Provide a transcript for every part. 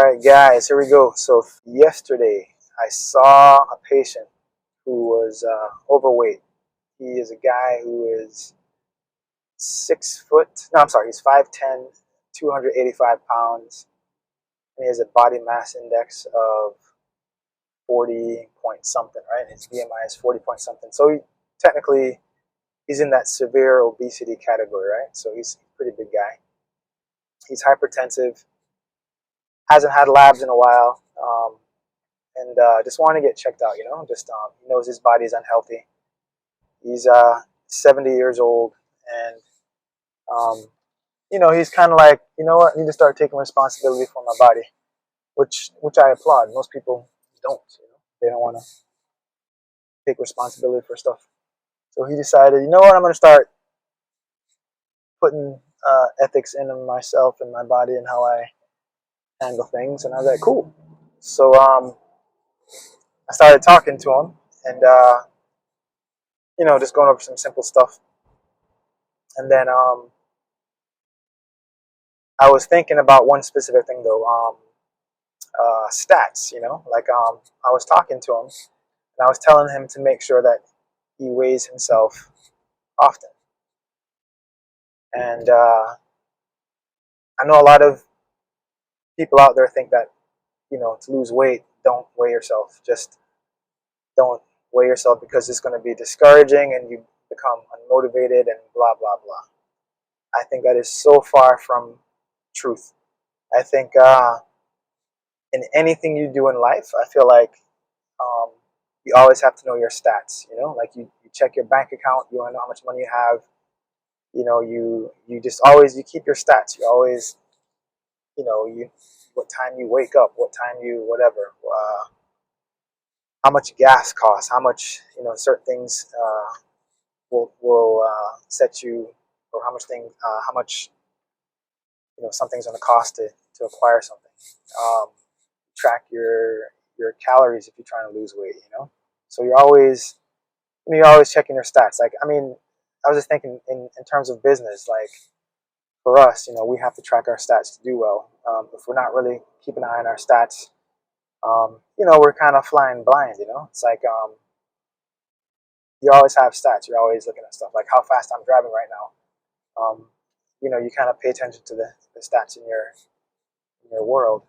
Alright guys, here we go. So yesterday I saw a patient who was overweight. He is a guy who is 6 foot, no I'm sorry, he's 5'10", 285 pounds. And he has a body mass index of 40 point something, right? His BMI is 40 point something. So technically he's in that severe obesity category, right? So he's a pretty big guy. He's hypertensive, hasn't had labs in a while. And just want to get checked out, just he knows his body is unhealthy. He's 70 years old, and he's kind of like, you know what, I need to start taking responsibility for my body, which I applaud. Most people don't, they don't want to take responsibility for stuff. So he decided, you know what, I'm going to start putting ethics into myself and my body and how I handle things. And I was like, cool. So I started talking to him, and just going over some simple stuff. And then I was thinking about one specific thing though, stats. I was talking to him, and I was telling him to make sure that he weighs himself often. And I know a lot of people out there think that to lose weight, don't weigh yourself. Just don't weigh yourself because it's going to be discouraging and you become unmotivated and blah blah blah. I think that is so far from truth. I think in anything you do in life, I feel like you always have to know your stats. Like you check your bank account, you want to know how much money you have. You just always, you keep your stats. You always, you what time you wake up, what time you whatever, how much gas costs, how much certain things will set you, or how much something's going to cost to acquire something. Track your calories if you're trying to lose weight. So you're always checking your stats. Like, I mean, I was just thinking in terms of business. Like for us, we have to track our stats to do well. If we're not really keeping an eye on our stats, we're kind of flying blind. It's like you always have stats. You're always looking at stuff like how fast I'm driving right now. You kind of pay attention to the stats in your world.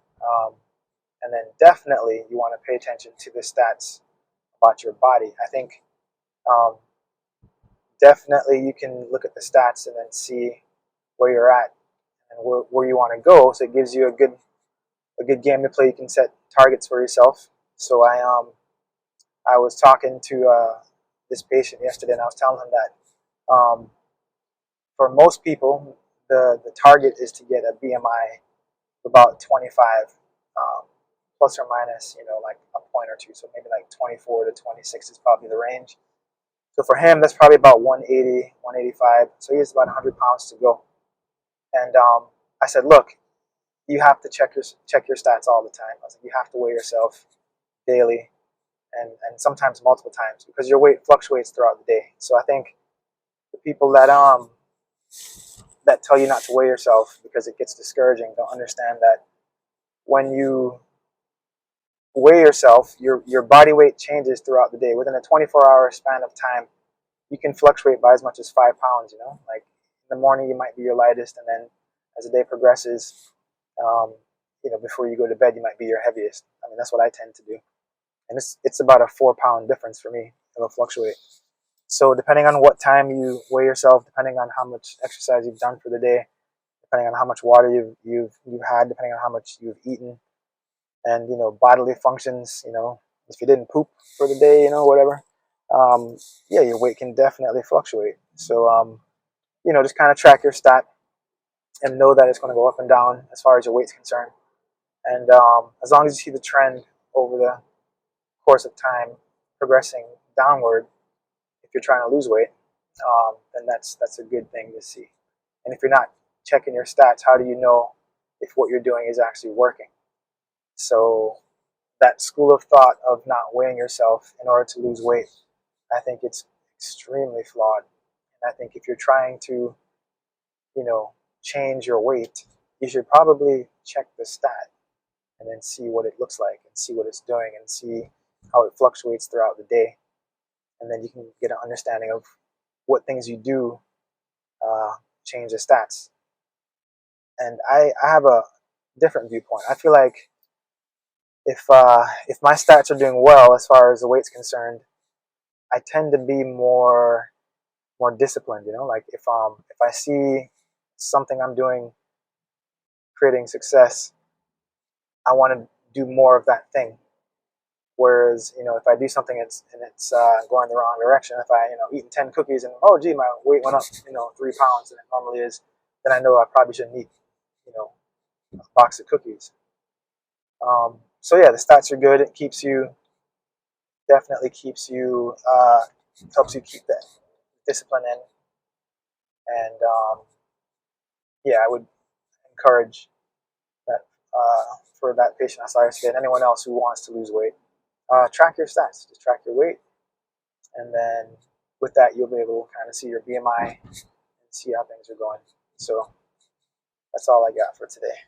And then definitely you want to pay attention to the stats about your body. I think definitely you can look at the stats and then see where you're at and where you want to go. So it gives you a good game to play. You can set targets for yourself. So I was talking to this patient yesterday, and I was telling him that for most people, the target is to get a BMI of about 25, plus or minus, like a point or two. So maybe like 24 to 26 is probably the range. So for him, that's probably about 180, 185. So he has about 100 pounds to go. And I said, look, you have to check your stats all the time. I was like, you have to weigh yourself daily, and sometimes multiple times, because your weight fluctuates throughout the day. So I think the people that tell you not to weigh yourself because it gets discouraging don't understand that when you weigh yourself, your body weight changes throughout the day. Within a 24-hour span of time, you can fluctuate by as much as 5 pounds. Like in the morning you might be your lightest, and then as the day progresses, before you go to bed, you might be your heaviest. I mean, that's what I tend to do, and it's about a 4-pound difference for me. It'll fluctuate. So depending on what time you weigh yourself, depending on how much exercise you've done for the day, depending on how much water you've had, depending on how much you've eaten, and bodily functions. If you didn't poop for the day, whatever. Yeah, your weight can definitely fluctuate. So just kind of track your stat and know that it's going to go up and down as far as your weight's concerned. And as long as you see the trend over the course of time progressing downward, if you're trying to lose weight, then that's a good thing to see. And if you're not checking your stats, how do you know if what you're doing is actually working? So that school of thought of not weighing yourself in order to lose weight, I think it's extremely flawed. And I think if you're trying to, change your weight, you should probably check the stat and then see what it looks like and see what it's doing and see how it fluctuates throughout the day. And then you can get an understanding of what things you do change the stats. And I have a different viewpoint. I feel like if my stats are doing well as far as the weight's concerned, I tend to be more disciplined. Like if I see something I'm doing creating success, I want to do more of that thing. Whereas, if I do something and it's going the wrong direction, if I, eating 10 cookies and, oh, gee, my weight went up, 3 pounds than it normally is, then I know I probably shouldn't eat, a box of cookies. So yeah, the stats are good. It definitely keeps you, helps you keep that discipline in. And yeah, I would encourage that for that patient I saw yesterday and anyone else who wants to lose weight, track your stats. Just track your weight. And then with that, you'll be able to kind of see your BMI and see how things are going. So that's all I got for today.